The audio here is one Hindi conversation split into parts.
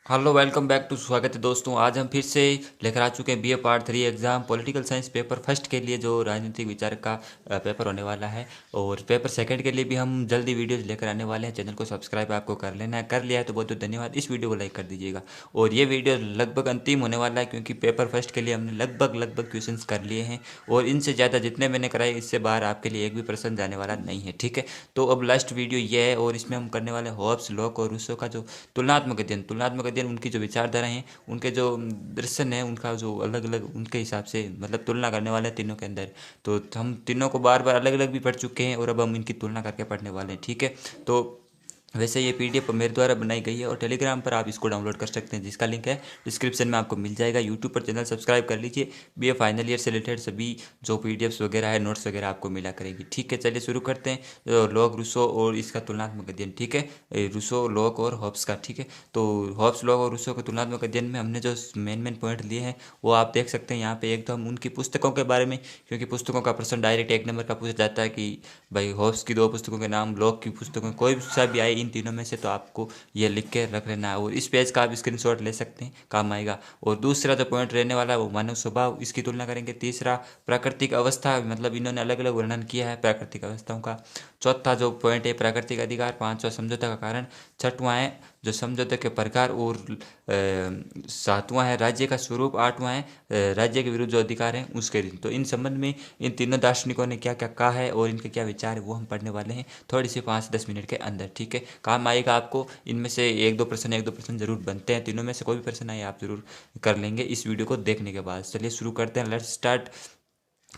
हेलो वेलकम बैक टू स्वागत है दोस्तों। आज हम फिर से लेकर आ चुके हैं BA part 3 exam political science paper first के लिए जो राजनीतिक विचार का पेपर होने वाला है। और पेपर सेकंड के लिए भी हम जल्दी वीडियोस लेकर आने वाले हैं। चैनल को सब्सक्राइब आपको कर लेना है, कर लिया है तो बहुत बहुत धन्यवाद। इस वीडियो को लाइक कर दीजिएगा। और ये वीडियो लगभग अंतिम होने वाला है क्योंकि पेपर फर्स्ट के लिए हमने लगभग क्वेश्चन कर लिए हैं और इनसे ज़्यादा जितने मैंने कराए इससे बाहर आपके लिए एक भी प्रश्न जाने वाला नहीं है। ठीक है, तो अब लास्ट वीडियो ये है और इसमें हम करने वाले हॉब्स, लॉक और रूसो का जो तुलनात्मक अध्ययन उनकी जो विचारधारा हैं, उनके जो दर्शन है, उनका जो अलग अलग उनके हिसाब से मतलब तुलना करने वाले हैं तीनों के अंदर। तो हम तीनों को बार बार अलग अलग भी पढ़ चुके हैं और अब हम इनकी तुलना करके पढ़ने वाले हैं। ठीक है, तो वैसे ये पीडीएफ मेरे द्वारा बनाई गई है और टेलीग्राम पर आप इसको डाउनलोड कर सकते हैं जिसका लिंक है डिस्क्रिप्शन में आपको मिल जाएगा। यूट्यूब पर चैनल सब्सक्राइब कर लीजिए। बीए फाइनल ईयर से रिलेटेड सभी जो पीडीएफ्स वगैरह है, नोट्स वगैरह आपको मिला करेगी। ठीक है, चलिए शुरू करते हैं। लॉक, रूसो और इसका तुलनात्मक अध्ययन। ठीक है, रूसो, लॉक और हॉब्स का। ठीक है, तो हॉब्स, लॉक और रूसो के तुलनात्मक अध्ययन में हमने जो मेन पॉइंट लिए हैं वो आप देख सकते हैं यहाँ पे। एक तो हम उनकी पुस्तकों के बारे में, क्योंकि पुस्तकों का प्रश्न डायरेक्ट एक नंबर का पूछा जाता है कि भाई हॉब्स की दो पुस्तकों के नाम, लॉक की पुस्तकों कोई सा भी आए इन तीनों में से, तो आपको ये लिख के रख लेना है और इस पेज का आप स्क्रीनशॉट ले सकते हैं, काम आएगा। और दूसरा जो पॉइंट रहने वाला है वो मानव स्वभाव, इसकी तुलना करेंगे। तीसरा प्राकृतिक अवस्था, मतलब इन्होंने अलग अलग वर्णन किया है प्राकृतिक अवस्थाओं का। चौथा जो पॉइंट है प्राकृतिक अधिकार। पांचवा समझौता का कारण। छठवां है जो समझौते के प्रकार। और सातवां है राज्य का स्वरूप। आठवां है राज्य के विरुद्ध जो अधिकार हैं उसके दिन। तो इन संबंध में इन तीनों दार्शनिकों ने क्या क्या कहा है और इनके क्या विचार है वो हम पढ़ने वाले हैं थोड़ी सी 5 से 10 मिनट के अंदर। ठीक है, काम आएगा आपको। इनमें से एक दो प्रश्न जरूर बनते हैं। तीनों में से कोई भी प्रश्न आए आप जरूर कर लेंगे इस वीडियो को देखने के बाद। चलिए शुरू करते हैं, लेट्स स्टार्ट।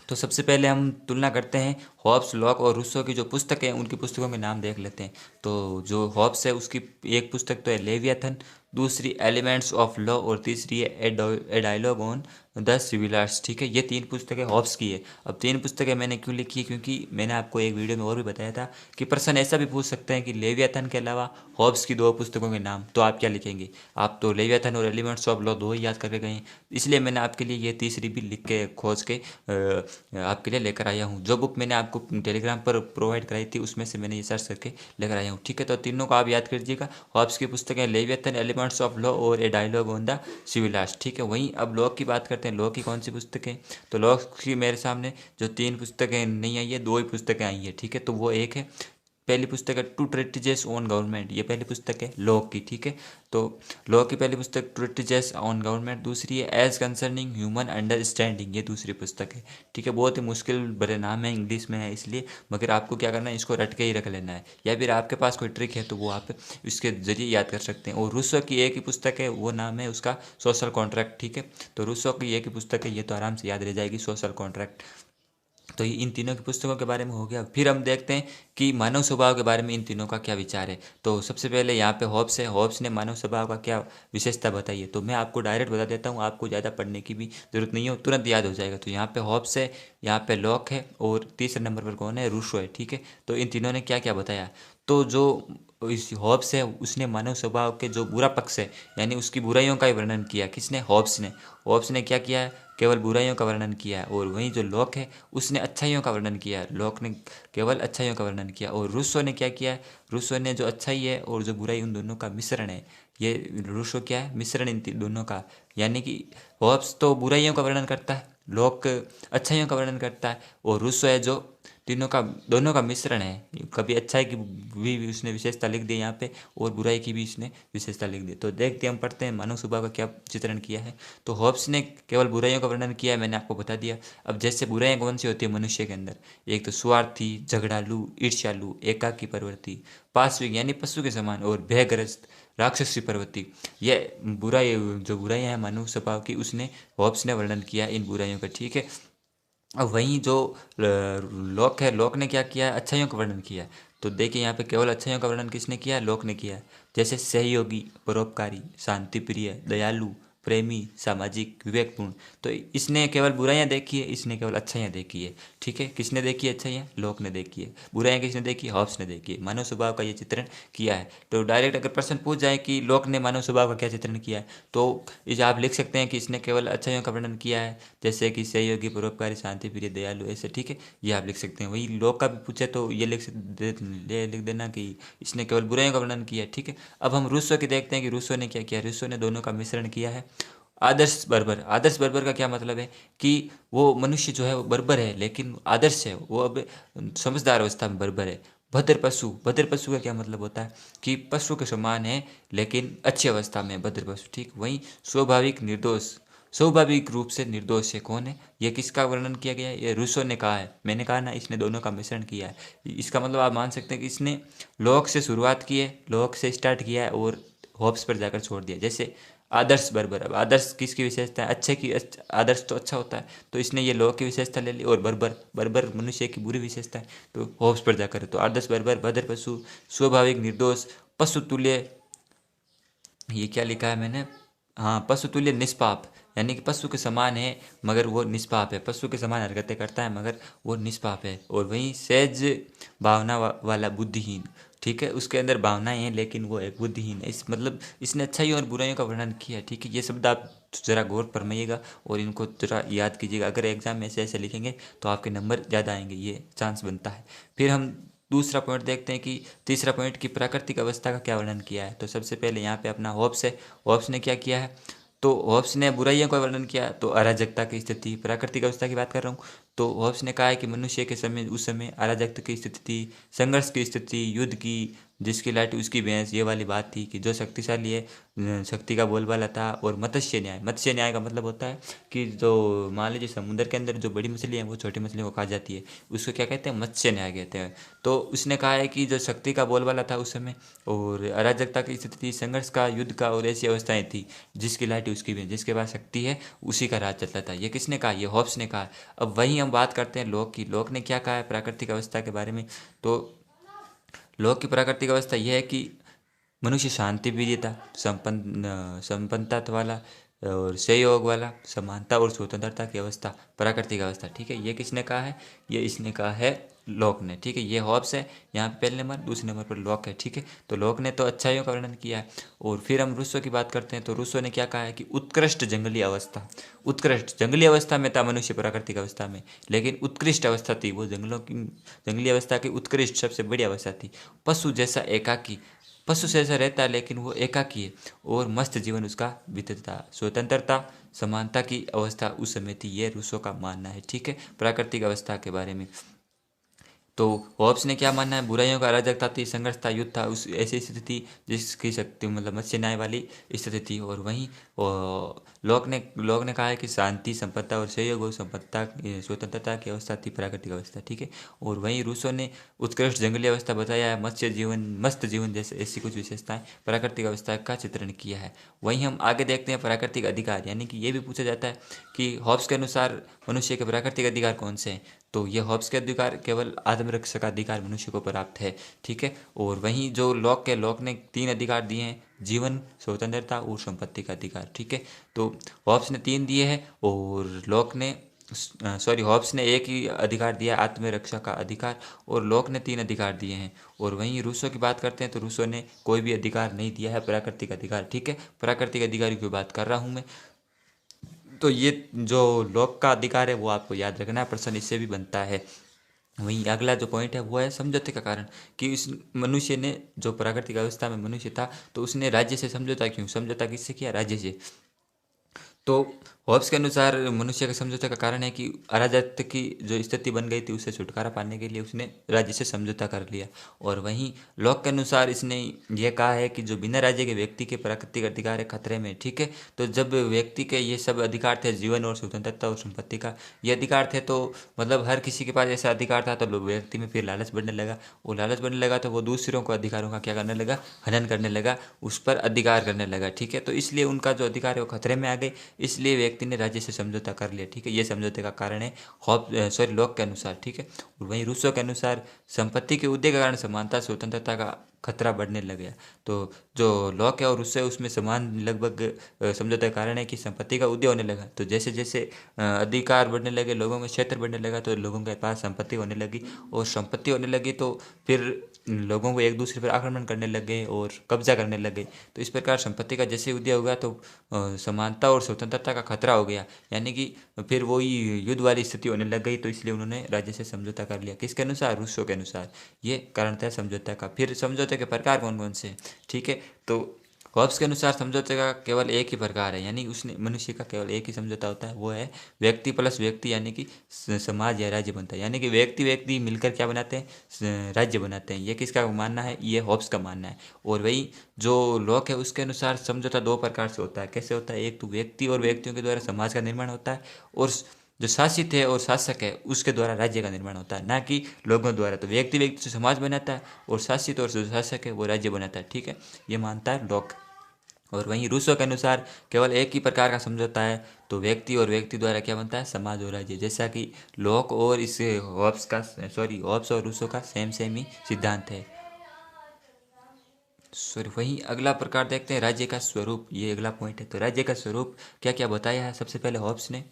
तो सबसे पहले हम तुलना करते हैं हॉब्स, लॉक और रूसो की जो पुस्तक है उनकी पुस्तकों के नाम देख लेते हैं। तो जो हॉब्स है उसकी एक पुस्तक तो है लेवियाथन, दूसरी एलिमेंट्स ऑफ लॉ और तीसरी है a dialogue on the civil arts. ठीक है, ये तीन पुस्तकें हॉब्स की है। अब तीन पुस्तकें मैंने क्यों लिखी है, क्योंकि मैंने आपको एक वीडियो में और भी बताया था कि प्रश्न ऐसा भी पूछ सकते हैं कि लेवियाथन के अलावा हॉब्स की दो पुस्तकों के नाम, तो आप क्या लिखेंगे। आप तो लेवियाथन और एलिमेंट्स ऑफ लॉ दो ही याद करके गए हैं, इसलिए मैंने आपके लिए ये तीसरी भी लिख के खोज के आपके लिए लेकर आया हूँ। जो बुक मैंने आपको टेलीग्राम पर प्रोवाइड कराई थी उसमें से मैंने ये सर्च करके लेकर आया हूँ। ठीक है, तो तीनों को आप याद कर लीजिएगा। हॉब्स की पुस्तकें लेवियथन, एलिमेंट्स ऑफ लॉ और a dialogue on the civil arts. ठीक है, वहीं अब लॉ की बात करते हैं। लॉ की कौन सी पुस्तकें, तो लॉ की मेरे सामने जो तीन पुस्तकें नहीं आई है, दो ही पुस्तकें आई है। ठीक है, तो वो एक है, पहली पुस्तक है टू ट्रीटिजेस ऑन गवर्नमेंट, ये पहली पुस्तक है लॉ की। ठीक है, तो लॉ की पहली पुस्तक ट्रीटिजेस ऑन गवर्नमेंट। दूसरी है एज कंसर्निंग ह्यूमन अंडरस्टैंडिंग, ये दूसरी पुस्तक है। ठीक है, बहुत ही मुश्किल भरे नाम है, इंग्लिश में है इसलिए, मगर आपको क्या करना है, इसको रट के ही रख लेना है, या फिर आपके पास कोई ट्रिक है तो वो आप इसके जरिए याद कर सकते हैं। और रूसो की एक ही पुस्तक है, वो नाम है उसका सोशल कॉन्ट्रैक्ट। ठीक है, तो रूसो की एक ही पुस्तक है, ये तो आराम से याद रह जाएगी, सोशल कॉन्ट्रैक्ट। तो ये इन तीनों की पुस्तकों के बारे में हो गया। फिर हम देखते हैं कि मानव स्वभाव के बारे में इन तीनों का क्या विचार है। तो सबसे पहले यहाँ पे हॉब्स है, हॉब्स ने मानव स्वभाव का क्या विशेषता बताई है, तो मैं आपको डायरेक्ट बता देता हूँ, आपको ज़्यादा पढ़ने की भी जरूरत नहीं है, तुरंत याद हो जाएगा। तो यहाँ पे हॉब्स है, यहाँ पे लॉक है और तीसरे नंबर पर कौन है, रूसो है। ठीक है, तो इन तीनों ने क्या क्या बताया। तो जो इस हॉब्स है उसने मानव स्वभाव के जो बुरा पक्ष है, यानी उसकी बुराइयों का ही वर्णन किया। किसने, हॉब्स ने। हॉब्स ने क्या किया है, केवल बुराइयों का वर्णन किया है। और वहीं जो लॉक है उसने अच्छाइयों का वर्णन किया है, लॉक ने केवल अच्छाइयों का वर्णन किया। और रूसो ने क्या किया है, रूसो ने जो अच्छाई है और जो बुराई उन दोनों का मिश्रण है, ये रूसो क्या है, मिश्रण इन दोनों का। यानी कि हॉब्स तो बुराइयों का वर्णन करता है, लॉक अच्छाइयों का वर्णन करता है, और रूसो है जो तीनों का, दोनों का मिश्रण है। कभी अच्छाई की भी उसने विशेषता लिख दी यहाँ पे और बुराई की भी इसने विशेषता लिख दी। तो देखते हम पढ़ते हैं मानव स्वभाव का क्या चित्रण किया है। तो हॉब्स ने केवल बुराइयों का वर्णन किया है, मैंने आपको बता दिया। अब जैसे बुराइयाँ कौन सी होती है मनुष्य के अंदर, एक तो स्वार्थी, झगड़ालू, ईर्ष्यालु, एकाकी प्रवृत्ति, पाशविक यानी पशु के समान, और भयग्रस्त, राक्षसी प्रवृत्ति। ये बुराई, जो बुराइयाँ हैं मानव स्वभाव की, उसने हॉब्स ने वर्णन किया इन बुराइयों का। ठीक है, अब वहीं जो लॉक है, लॉक ने क्या किया है, अच्छाइयों का वर्णन किया है। तो देखिए यहाँ पे केवल अच्छाइयों का वर्णन किसने किया है, लॉक ने किया है। जैसे सहयोगी, परोपकारी, शांतिप्रिय, दयालु, प्रेमी, सामाजिक, विवेकपूर्ण। तो इसने केवल बुराइयां देखी है, इसने केवल अच्छाइयाँ देखी है। ठीक है, किसने देखी है अच्छाइयाँ? लॉक ने देखी है। बुराइयां किसने देखी? हॉब्स ने देखी है। मानव स्वभाव का ये चित्रण किया है। तो डायरेक्ट अगर प्रश्न पूछ जाए कि लॉक ने मानव स्वभाव का क्या चित्रण किया है, तो इस आप लिख सकते हैं कि इसने केवल अच्छाइयों का वर्णन किया है, जैसे कि सहयोगी, परोपकारी, शांति प्रिय, दयालु, ऐसे। ठीक है, ये आप लिख सकते हैं। वही लॉक का भी पूछे तो ये लिख देना कि इसने केवल बुराइयों का वर्णन किया है। ठीक है, अब हम रूसो की देखते हैं कि रूसो ने क्या किया। रूसो ने दोनों का मिश्रण किया है। आदर्श बर्बर, आदर्श बर्बर का क्या मतलब है कि वो मनुष्य जो है वो बर्बर है, लेकिन आदर्श है, वो अब समझदार अवस्था में बर्बर है। भद्र पशु, भद्र पशु का क्या मतलब होता है कि पशु के समान है लेकिन अच्छी अवस्था में, भद्र पशु। ठीक, वहीं स्वाभाविक निर्दोष, स्वाभाविक रूप से निर्दोष है। कौन है ये? किसका वर्णन किया गया है? ये रूसो ने कहा है। मैंने कहा ना, इसने दोनों का मिश्रण किया है। इसका मतलब आप मान सकते हैं कि इसने लॉक से शुरुआत की है, लॉक से स्टार्ट किया है और होप्स पर जाकर छोड़ दिया। जैसे आदर्श बर्बर, अब आदर्श किसकी विशेषता है? अच्छे की। आदर्श तो अच्छा होता है, तो इसने ये लॉ की विशेषता ले ली। और बर्बर, बर्बर मनुष्य की बुरी विशेषता है, तो होप्स पर जाकर। तो आदर्श बर्बर, भद्र पशु, स्वाभाविक निर्दोष, पशु तुल्य, ये क्या लिखा है मैंने? हाँ, पशु तुल्य निष्पाप, यानी कि पशु के समान है मगर वो निष्पाप है। पशु के समान हरकतें करता है मगर वो निष्पाप है। और वहीं सहज भावना वाला बुद्धिहीन। ठीक है, उसके अंदर भावनाएं हैं लेकिन वो एक बुद्धिहीन है। इस मतलब इसने अच्छाइयों और बुराइयों का वर्णन किया है। ठीक है, ये शब्द आप ज़रा गौर फरमाइएगा और इनको ज़रा याद कीजिएगा। अगर एग्जाम में ऐसे ऐसे लिखेंगे तो आपके नंबर ज़्यादा आएंगे, ये चांस बनता है। फिर हम दूसरा पॉइंट देखते हैं कि तीसरा पॉइंट की प्राकृतिक अवस्था का क्या वर्णन किया है। तो सबसे पहले यहाँ पे अपना होप्स है। होप्स ने क्या किया है? तो होप्स ने बुराइयों का वर्णन किया। तो अराजकता की स्थिति, प्राकृतिक अवस्था की बात कर रहा हूँ। तो होप्स ने कहा है कि मनुष्य के समय, उस समय अराजकता की स्थिति थी, संघर्ष की स्थिति, युद्ध की, जिसकी लाठी उसकी भैंस, ये वाली बात थी कि जो शक्तिशाली है, शक्ति का बोलबाला था। और मत्स्य न्याय, मत्स्य न्याय का मतलब होता है कि जो मान लीजिए समुद्र के अंदर जो बड़ी मछली है वो छोटी मछलियों को खा जाती है, उसको क्या कहते हैं? मत्स्य न्याय कहते हैं। तो उसने कहा है कि जो शक्ति का बोलबाला था उस समय, और अराजकता की स्थिति थी, संघर्ष का, युद्ध का, और ऐसी अवस्थाएं थी, जिसकी लाठी उसकी भैंस, जिसके पास शक्ति है उसी का राज चलता था। ये किसने कहा? ये होप्स ने कहा। अब वहीं हम बात करते हैं लोक की। लोक ने क्या कहा है प्राकृतिक अवस्था के बारे में? तो लोक की प्राकृतिक अवस्था यह है कि मनुष्य शांति प्रियता, संपन्नता वाला, और सहयोग वाला, समानता और स्वतंत्रता की अवस्था, प्राकृतिक अवस्था। ठीक है, ये किसने कहा है? ये इसने कहा है लॉक ने। ठीक है, ये हॉब्स है यहाँ पे पहले नंबर, दूसरे नंबर पर लॉक है। ठीक है, तो लॉक ने तो अच्छाइयों का वर्णन किया है। और फिर हम रूसो की बात करते हैं। तो रूसो ने क्या कहा है कि उत्कृष्ट जंगली अवस्था, उत्कृष्ट जंगली अवस्था में था मनुष्य प्राकृतिक अवस्था में, लेकिन उत्कृष्ट अवस्था थी वो जंगलों की, जंगली अवस्था की उत्कृष्ट सबसे बड़ी अवस्था थी। पशु जैसा एकाकी, पशु से ऐसा रहता है लेकिन वो एकाकी है, और मस्त जीवन उसका बीतता। स्वतंत्रता, समानता की अवस्था उस समय थी, ये रूसो का मानना है। ठीक है, प्राकृतिक अवस्था के बारे में। तो होब्स ने क्या मानना है? बुराइयों का अराजकता थी, संघर्ष था, युद्ध था, उस ऐसी स्थिति थी जिसकी शक्ति मतलब मत्स्य न्याय वाली स्थिति थी। और वहीं लोक ने कहा है कि शांति, संपत्ता और सहयोग और संपत्ता, स्वतंत्रता की अवस्था थी प्राकृतिक अवस्था। ठीक है, और वहीं रूसो ने उत्कृष्ट जंगली अवस्था बताया है, मत्स्य जीवन, मस्त जीवन जैसे ऐसी कुछ विशेषताएं प्राकृतिक अवस्था का चित्रण किया है। वहीं हम आगे देखते हैं प्राकृतिक अधिकार, यानी कि ये भी पूछा जाता है कि होब्स के अनुसार मनुष्य के प्राकृतिक अधिकार कौन से हैं। तो ये हॉब्स के अधिकार केवल आत्मरक्षा का अधिकार मनुष्य को प्राप्त है। ठीक है, और वहीं जो लॉक ने 3 अधिकार दिए हैं, जीवन, स्वतंत्रता और संपत्ति का अधिकार। ठीक है, तो हॉब्स ने 3 दिए हैं और लॉक ने हॉब्स ने एक ही अधिकार दिया, आत्मरक्षा का अधिकार, और लॉक ने 3 अधिकार दिए हैं। और वहीं रूसो की बात करते हैं तो रूसो ने कोई भी अधिकार नहीं दिया है प्राकृतिक अधिकार। ठीक है, प्राकृतिक अधिकारी की बात कर रहा हूँ मैं। तो ये जो लॉक का अधिकार है वो आपको याद रखना है, प्रश्न इससे भी बनता है। वहीं अगला जो पॉइंट है वो है समझौते का कारण, कि इस मनुष्य ने, जो प्राकृतिक अवस्था में मनुष्य था, तो उसने राज्य से समझौता क्यों? समझौता किससे किया? राज्य से। तो होब्स के अनुसार मनुष्य के समझौते का कारण है कि अराजकता की जो स्थिति बन गई थी उससे छुटकारा पाने के लिए उसने राज्य से समझौता कर लिया। और वहीं लॉक के अनुसार इसने यह कहा है कि जो बिना राज्य के व्यक्ति के प्राकृतिक अधिकार है खतरे में। ठीक है, तो जब व्यक्ति के ये सब अधिकार थे, जीवन और स्वतंत्रता और संपत्ति का ये अधिकार थे, तो मतलब हर किसी के पास ऐसा अधिकार था, तो व्यक्ति में फिर लालच बढ़ने लगा। वो लालच बढ़ने लगा तो वो दूसरों को अधिकारों का क्या करने लगा? हनन करने लगा, उस पर अधिकार करने लगा। ठीक है, तो इसलिए उनका जो अधिकार है वो खतरे में आ गए। इसलिए व्यक्ति ने राज्य से समझौता कर लिया। ठीक है, ये समझौते का कारण है लॉक के अनुसार। ठीक है, और वहीं रूसो के अनुसार संपत्ति के उदय के कारण समानता स्वतंत्रता का खतरा बढ़ने लग गया। तो जो लॉक है और उससे उसमें समान लगभग समझौते का कारण है कि संपत्ति का उदय होने लगा। तो जैसे जैसे अधिकार बढ़ने लगे, लोगों में क्षेत्र बढ़ने लगा, तो लोगों के पास संपत्ति होने लगी, और संपत्ति होने लगी तो फिर लोगों को एक दूसरे पर आक्रमण करने लग गए और कब्जा करने लग गए। तो इस प्रकार संपत्ति का जैसे उदय होगा तो समानता और स्वतंत्रता का खतरा हो गया, यानी कि फिर वही युद्ध वाली स्थिति होने लग गई। तो इसलिए उन्होंने राज्य से समझौता कर लिया। किसके अनुसार? रूसो के अनुसार। ये कारण था समझौता का। फिर समझौते के प्रकार कौन कौन से? ठीक है, तो हॉब्स के अनुसार समझौते का केवल एक ही प्रकार है, यानी उसने मनुष्य का केवल एक ही समझौता होता है, वो है व्यक्ति प्लस व्यक्ति, यानी कि समाज या राज्य बनता है। यानी कि व्यक्ति व्यक्ति मिलकर क्या बनाते हैं? राज्य बनाते हैं। ये किसका मानना है? ये हॉब्स का मानना है। और वही जो लॉक है उसके अनुसार समझौता दो प्रकार से होता है। कैसे होता है? एक तो व्यक्ति और व्यक्तियों के द्वारा समाज का निर्माण होता है, और जो शासित है और शासक है उसके द्वारा राज्य का निर्माण होता है, ना कि लोगों द्वारा। तो व्यक्ति व्यक्ति से समाज बनाता है, और शासित और जो शासक है वो राज्य बनाता है। ठीक है, ये मानता है लॉक। और वहीं रूसो के अनुसार केवल एक ही प्रकार का समझौता है, तो व्यक्ति और व्यक्ति द्वारा क्या बनता है? समाज और राज्य। जैसा कि लॉक और इस हॉब्स और रूसो का सेम ही सिद्धांत है। वहीं अगला प्रकार देखते हैं, राज्य का स्वरूप। ये अगला पॉइंट है। तो राज्य का स्वरूप क्या क्या बताया है सबसे पहले हॉब्स ने?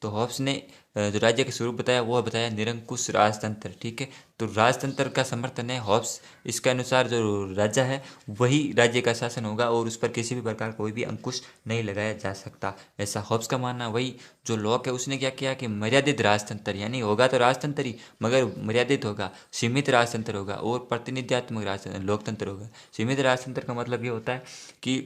तो हॉब्स ने जो राज्य के स्वरूप बताया वो बताया निरंकुश राजतंत्र। ठीक है, तो राजतंत्र का समर्थन है हॉब्स। इसके अनुसार जो राजा है वही राज्य का शासन होगा, और उस पर किसी भी प्रकार कोई भी अंकुश नहीं लगाया जा सकता, ऐसा हॉब्स का मानना। वही जो लॉक है उसने क्या किया कि मर्यादित राजतंत्र, यानी होगा तो राजतंत्र ही मगर मर्यादित होगा, सीमित राजतंत्र होगा, और प्रतिनिधित्वात्मक लोकतंत्र होगा। सीमित राजतंत्र का मतलब ये होता है कि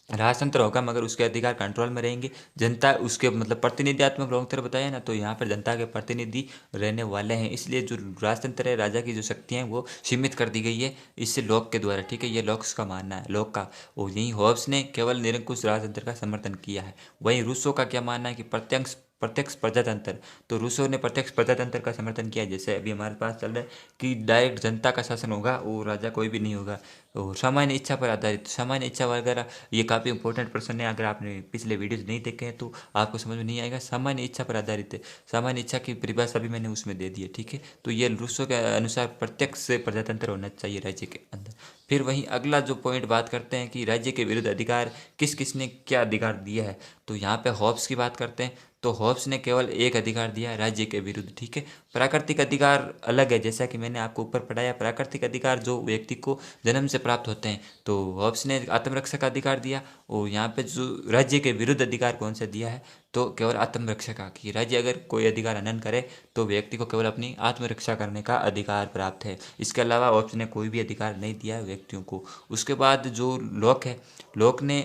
राजतंत्र होगा मगर उसके अधिकार कंट्रोल में रहेंगे, जनता उसके मतलब प्रतिनिधित्वात्मक लोकतंत्र बताया ना, तो यहाँ पर जनता के प्रतिनिधि रहने वाले हैं। इसलिए जो राजतंत्र है, राजा की जो शक्तियाँ हैं वो सीमित कर दी गई है इससे लॉक के द्वारा। ठीक है, ये लॉक्स का मानना है, लॉक का। और यही हॉब्स ने केवल निरंकुश राजतंत्र का समर्थन किया है। वहीं रूसो का क्या मानना है कि प्रत्यक्ष प्रजातंत्र। तो रूसो ने प्रत्यक्ष प्रजातंत्र का समर्थन किया, जैसे अभी हमारे पास चल रहा है कि डायरेक्ट जनता का शासन होगा और राजा कोई भी नहीं होगा, और सामान्य इच्छा पर आधारित। सामान्य इच्छा वगैरह ये काफ़ी इंपॉर्टेंट प्रश्न है, अगर आपने पिछले वीडियोज नहीं देखे हैं तो आपको समझ में नहीं आएगा। सामान्य इच्छा पर आधारित है, सामान्य इच्छा की परिभाषा भी मैंने उसमें दे दी है। ठीक है, तो ये रूसो के अनुसार प्रत्यक्ष प्रजातंत्र होना चाहिए राज्य के अंदर। फिर वहीं अगला जो पॉइंट बात करते हैं कि राज्य के विरुद्ध अधिकार किस किसने क्या अधिकार दिया है, तो यहाँ पे हॉब्स की बात करते हैं। तो हॉब्स ने केवल एक अधिकार दिया राज्य के विरुद्ध। ठीक है, प्राकृतिक अधिकार अलग है, जैसा कि मैंने आपको ऊपर पढ़ाया। प्राकृतिक अधिकार जो व्यक्ति को जन्म से प्राप्त होते हैं, तो हॉब्स ने आत्मरक्षा का अधिकार दिया। और यहाँ पे जो राज्य के विरुद्ध अधिकार कौन सा दिया है, तो केवल आत्मरक्षा का, कि राज्य अगर कोई अधिकार हनन करे तो व्यक्ति को केवल अपनी आत्मरक्षा करने का अधिकार प्राप्त है। इसके अलावा हॉब्स ने कोई भी अधिकार नहीं दिया है व्यक्तियों को। उसके बाद जो लॉक है, लॉक ने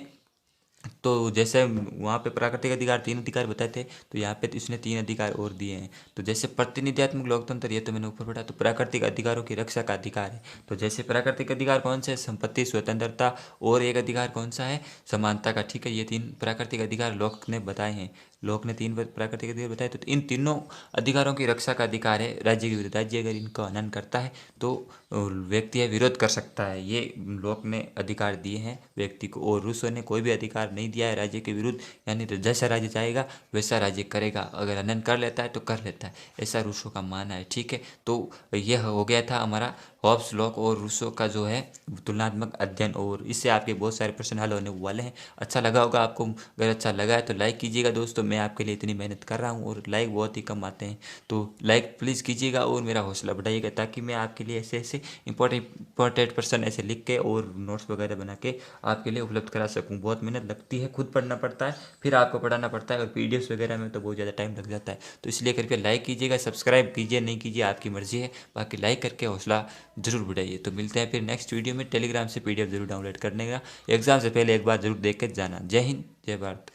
तो जैसे वहाँ पे प्राकृतिक अधिकार 3 अधिकार बताए थे, तो यहाँ पे इसने 3 अधिकार और दिए हैं। तो जैसे प्रतिनिधित्वात्मक लोकतंत्र, ये तो मैंने ऊपर पढ़ा। तो प्राकृतिक अधिकारों की रक्षा का अधिकार है। तो जैसे प्राकृतिक अधिकार कौन से? संपत्ति स्वतंत्रता, और एक अधिकार कौन सा है? समानता का। ठीक है, ये 3 प्राकृतिक अधिकार लॉक ने बताए हैं। लॉक ने 3 प्राकृतिक अधिकार बताए, तो इन तीनों अधिकारों की रक्षा का अधिकार है राज्य के विरुद्ध। राज्य अगर इनका हनन करता है तो व्यक्ति है विरोध कर सकता है। ये लॉक ने अधिकार दिए हैं व्यक्ति को। और रूसो ने कोई भी अधिकार नहीं दिया है राज्य के विरुद्ध, यानी जैसा राज्य चाहेगा वैसा राज्य करेगा, अगर हनन कर लेता है तो कर लेता है, ऐसा रूसो का मानना है। ठीक है, तो यह हो गया था हमारा हॉब्स, लॉक और रूसो का जो है तुलनात्मक अध्ययन, और इससे आपके बहुत सारे प्रश्न हल होने वाले हैं। अच्छा लगा होगा आपको। अगर अच्छा लगा है तो लाइक कीजिएगा दोस्तों, मैं आपके लिए इतनी मेहनत कर रहा हूँ और लाइक बहुत ही कम आते हैं, तो लाइक प्लीज़ कीजिएगा और मेरा हौसला बढ़ाइएगा, ताकि मैं आपके लिए ऐसे ऐसे इंपॉर्टेंट प्रश्न ऐसे लिख के और नोट्स वगैरह बना के आपके लिए उपलब्ध करा सकूँ। बहुत मेहनत लगती है, खुद पढ़ना पड़ता है, फिर आपको पढ़ाना पड़ता है, और पीडीएफ वगैरह में तो बहुत ज़्यादा टाइम लग जाता है। तो इसलिए कृपया लाइक कीजिएगा, सब्सक्राइब कीजिए, नहीं कीजिए आपकी मर्जी है, बाकी लाइक करके हौसला जरूर बढ़ाइए। तो मिलते हैं फिर नेक्स्ट वीडियो में। टेलीग्राम से पीडीएफ जरूर डाउनलोड करने का, एग्जाम से पहले एक बार जरूर देख के जाना। जय हिंद, जय भारत।